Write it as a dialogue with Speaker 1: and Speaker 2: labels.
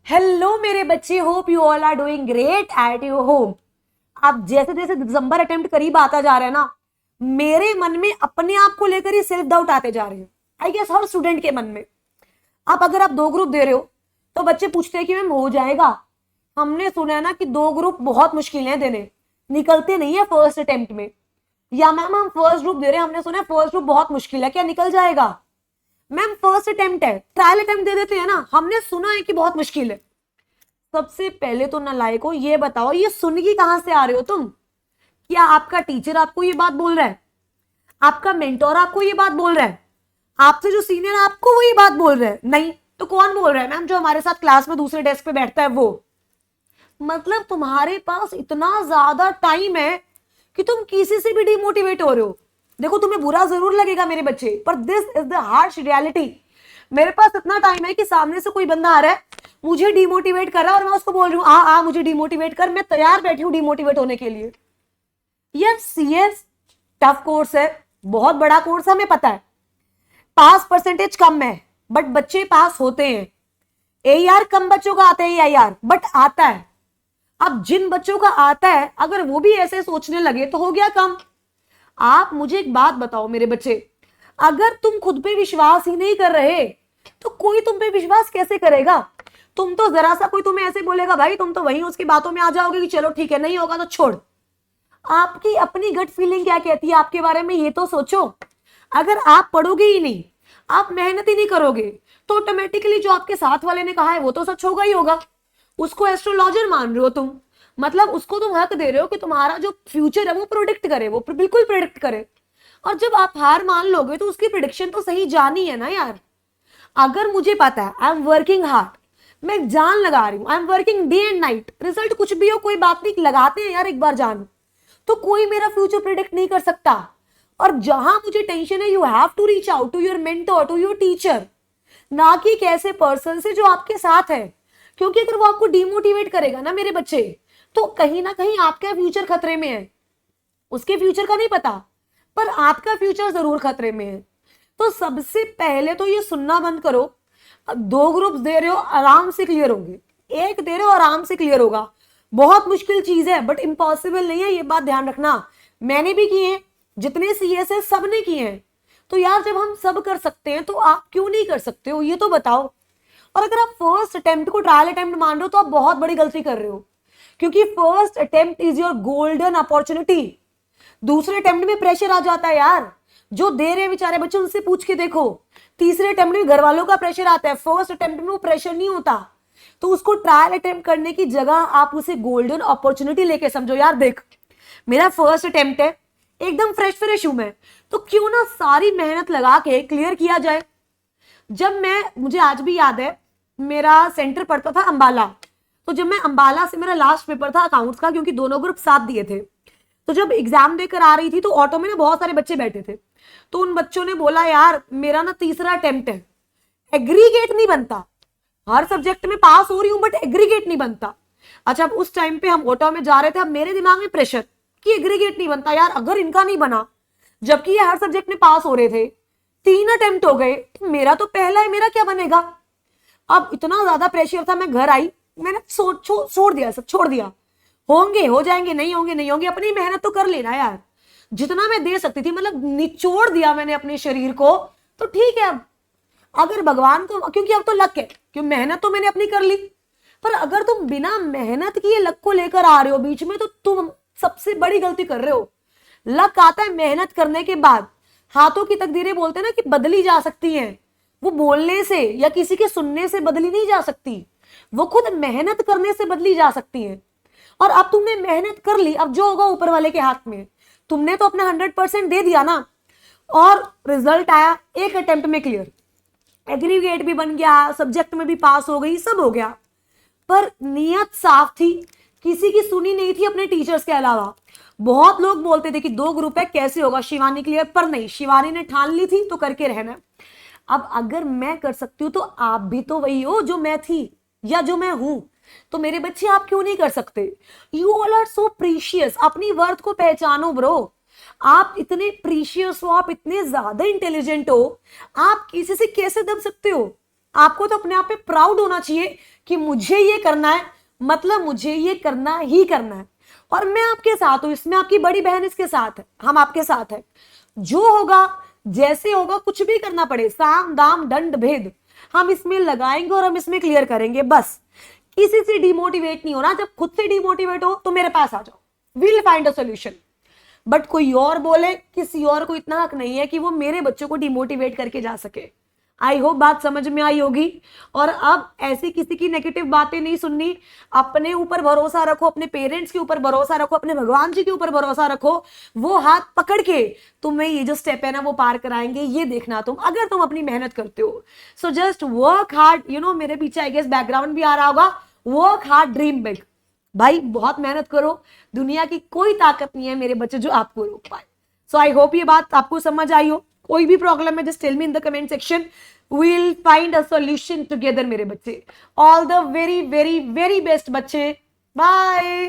Speaker 1: Hello मेरे बच्चे, hope you all are doing great at your home. अब जैसे जैसे दिसंबर अटेम्प्ट करीब आता जा रहा है ना, मेरे मन में अपने आप को लेकर ही सेल्फ डाउट आते जा रहे हैं। आई गेस हर स्टूडेंट के मन में। अब अगर आप 2 ग्रुप दे रहे हो तो बच्चे पूछते हैं कि मैम हो जाएगा। हमने सुना है ना कि 2 ग्रुप बहुत मुश्किल है देने, निकलते नहीं है फर्स्ट अटेम्प्ट में। या मैम हम फर्स्ट ग्रुप दे रहे हैं, हमने सुना है फर्स्ट ग्रुप बहुत मुश्किल है, क्या निकल जाएगा? मैम फर्स्ट अटेम्प्ट है, ट्रायल अटेम्प्ट दे देते हैं ना, हमने सुना है कि बहुत मुश्किल है। सबसे पहले तो नालायको ये बताओ, ये सुन की कहां से आ रहे हो तुम? क्या आपका टीचर आपको ये बात बोल रहा है? आपका मेंटोर आपको ये बात बोल रहा है? आपसे जो सीनियर आपको वो ये बात बोल रहा है? नहीं तो कौन बोल रहा है? मैम जो हमारे साथ क्लास में दूसरे डेस्क पे बैठता है वो। मतलब तुम्हारे पास इतना ज्यादा टाइम है कि तुम किसी से भी डिमोटिवेट हो रहे हो। देखो तुम्हें बुरा जरूर लगेगा मेरे बच्चे, पर this is the harsh reality. मेरे पास इतना टाइम है कि सामने से कोई बंदा आ रहा है, मुझे डिमोटिवेट कर रहा है और मैं उसको बोल रही हूँ आ मुझे डिमोटिवेट कर, मैं तैयार बैठी हूँ डिमोटिवेट होने के लिए। ये सीएस टफ कोर्स है, बहुत बड़ा कोर्स, हमें पता है। पास परसेंटेज कम है बट बच्चे पास होते हैं। एआर कम बच्चों का आता है एआर, बट आता है। अब जिन बच्चों का आता है अगर वो भी ऐसे सोचने लगे तो हो गया कम। आप मुझे एक बात बताओ मेरे बच्चे, अगर तुम खुद पे विश्वास ही नहीं कर रहे तो कोई तुम पे विश्वास कैसे करेगा? तुम तो जरा सा कोई तुम्हें ऐसे बोलेगा भाई तुम तो वहीं उसकी बातों में आ जाओगे कि चलो ठीक है, नहीं होगा तो छोड़। आपकी अपनी गट फीलिंग क्या कहती है आपके बारे में, ये तो सोचो। अगर आप पढ़ोगे ही नहीं, आप मेहनत ही नहीं करोगे, तो ऑटोमेटिकली जो आपके साथ वाले ने कहा है वो तो सच होगा ही होगा। उसको एस्ट्रोलॉजर मान रहे हो तुम, मतलब उसको तुम हक दे रहे हो कि तुम्हारा जो फ्यूचर है वो प्रोडिक्ट करे, वो बिल्कुल प्रोडिक्ट करे। और जब आप हार मान लोगे तो उसकी प्रिडिक्शन तो सही जानी है ना यार। अगर मुझे पता है आई एम वर्किंग हार्ड, मैं जान लगा रही हूं, I am working day and night, result कुछ भी हो कोई बात नहीं, लगाते हैं यार एक बार जान, तो कोई मेरा फ्यूचर प्रिडिक्ट नहीं कर सकता। और जहां मुझे टेंशन है, you have to reach out to your mentor, to your teacher, ना कि एक ऐसे पर्सन से जो आपके साथ है। क्योंकि अगर वो आपको डिमोटिवेट करेगा ना मेरे बच्चे, तो कहीं ना कहीं आपका फ्यूचर खतरे में है। उसके फ्यूचर का नहीं पता, पर आपका फ्यूचर जरूर खतरे में है। तो सबसे पहले तो ये सुनना बंद करो। अब 2 ग्रुप्स दे रहे हो, आराम से क्लियर होंगे। एक दे रहे हो, आराम से क्लियर होगा। बहुत मुश्किल चीज है बट इम्पॉसिबल नहीं है, ये बात ध्यान रखना। मैंने भी किए हैं, जितने सीएस है सबने किए हैं। तो यार जब हम सब कर सकते हैं तो आप क्यों नहीं कर सकते हो, ये तो बताओ। और अगर आप फर्स्ट अटेम्प्ट को ट्रायल अटेम्प्ट मान रहे हो तो आप बहुत बड़ी गलती कर रहे हो, क्योंकि first attempt is your golden opportunity. दूसरे अटेम्प्ट में प्रेशर आ जाता है यार, जो दे रहे हैं बेचारे बच्चे उनसे पूछ के देखो। तीसरे अटेम्प्ट में घर वालों का प्रेशर आता है, फर्स्ट अटेम्प्ट में वो प्रेशर नहीं होता। तो उसको ट्रायल अटेम्प्ट करने की जगह आप उसे गोल्डन अपॉर्चुनिटी लेके समझो। यार देख, मेरा फर्स्ट अटेम्प्ट है, एकदम फ्रेश फ्रेश हूं मैं, तो क्यों ना सारी मेहनत लगा के क्लियर किया जाए। जब मुझे आज भी याद है, मेरा सेंटर पड़ता था अंबाला। तो जब मैं अंबाला से, मेरा लास्ट पेपर था अकाउंट्स का, क्योंकि दोनों ग्रुप साथ दिए थे। तो जब एग्जाम देकर आ रही थी तो ऑटो में ना बहुत सारे बच्चे बैठे थे। तो उन बच्चों ने बोला यार मेरा ना तीसरा अटेम्प्ट है, एग्रीगेट नहीं बनता, हर सब्जेक्ट में पास हो रही हूं बट एग्रीगेट नहीं बनता। अच्छा, अब उस टाइम पे हम ऑटो में जा रहे थे, अब मेरे दिमाग में प्रेशर कि एग्रीगेट नहीं बनता यार, अगर इनका नहीं बना, जबकि ये हर सब्जेक्ट में पास हो रहे थे, 3 अटेम्प्ट हो गए, तो मेरा तो पहला है, मेरा क्या बनेगा। अब इतना ज्यादा प्रेशर था, मैं घर आई, मैंने छोड़ दिया, सब छोड़ दिया। होंगे हो जाएंगे, नहीं होंगे नहीं होंगे, अपनी मेहनत तो कर लेना यार। जितना मैं दे सकती थी, मतलब निचोड़ दिया मैंने अपने शरीर को, तो ठीक है। अब अगर भगवान को, क्योंकि अब तो लक है, क्योंकि मेहनत तो मैंने अपनी कर ली, पर अगर तुम बिना मेहनत किए लक को लेकर आ रहे हो बीच में, तो तुम सबसे बड़ी गलती कर रहे हो। लक आता है मेहनत करने के बाद। हाथों की तकदीरें बोलते हैं ना कि बदली जा सकती हैं, वो बोलने से या किसी के सुनने से बदली नहीं जा सकती, वो खुद मेहनत करने से बदली जा सकती है। और अब तुमने मेहनत कर ली, अब जो होगा ऊपर वाले के हाथ में। तुमने तो अपना 100% दे दिया ना, और रिजल्ट आया एक अटेम्प्ट में क्लियर, एग्रीगेट भी बन गया, सब्जेक्ट में भी पास हो गई, सब हो गया। पर नियत साफ थी, किसी की सुनी नहीं थी अपने टीचर्स के अलावा। बहुत लोग बोलते थे कि 2 ग्रुप है कैसे होगा, शिवानी क्लियर, पर नहीं, शिवानी ने ठान ली थी तो करके रहना। अब अगर मैं कर सकती हूँ तो आप भी तो वही हो जो मैं थी या जो मैं हूं, तो मेरे बच्चे आप क्यों नहीं कर सकते? You all are so precious, अपनी वर्थ को पहचानो ब्रो। आप इतने प्रीशियस हो, आप इतने ज्यादा इंटेलिजेंट हो, आप किसी से कैसे दब सकते हो? आपको तो अपने आप पे प्राउड होना चाहिए कि मुझे ये करना है, मतलब मुझे ये करना ही करना है, और मैं आपके साथ हूं इसमें, आपकी बड़ी बहन इसके साथ है, हम आपके साथ है। जो होगा जैसे होगा, कुछ भी करना पड़े, साम दाम दंड भेद हम इसमें लगाएंगे और हम इसमें क्लियर करेंगे। बस किसी से डिमोटिवेट नहीं होना, जब खुद से डिमोटिवेट हो तो मेरे पास आ जाओ, will find a solution. But कोई और बोले, किसी और को इतना हक नहीं है कि वो मेरे बच्चों को डिमोटिवेट करके जा सके। आई होप बात समझ में आई होगी। और अब ऐसी किसी की नेगेटिव बातें नहीं सुननी, अपने ऊपर भरोसा रखो, अपने पेरेंट्स के ऊपर भरोसा रखो, अपने भगवान जी के ऊपर भरोसा रखो। वो हाथ पकड़ के तुम्हें ये जो स्टेप है ना वो पार कराएंगे, ये देखना तुम, अगर तुम अपनी मेहनत करते हो। So just work hard. मेरे पीछे आई गेस बैकग्राउंड भी आ रहा होगा, वर्क हार्ड ड्रीम बिग। भाई बहुत मेहनत करो, दुनिया की कोई ताकत नहीं है मेरे बच्चे जो आपको रोक पाए। सो आई होप ये बात आपको समझ आई हो। कोई भी प्रॉब्लम है just tell me in the comment section, we will find a solution together मेरे बच्चे। All the very very very best बच्चे, बाय।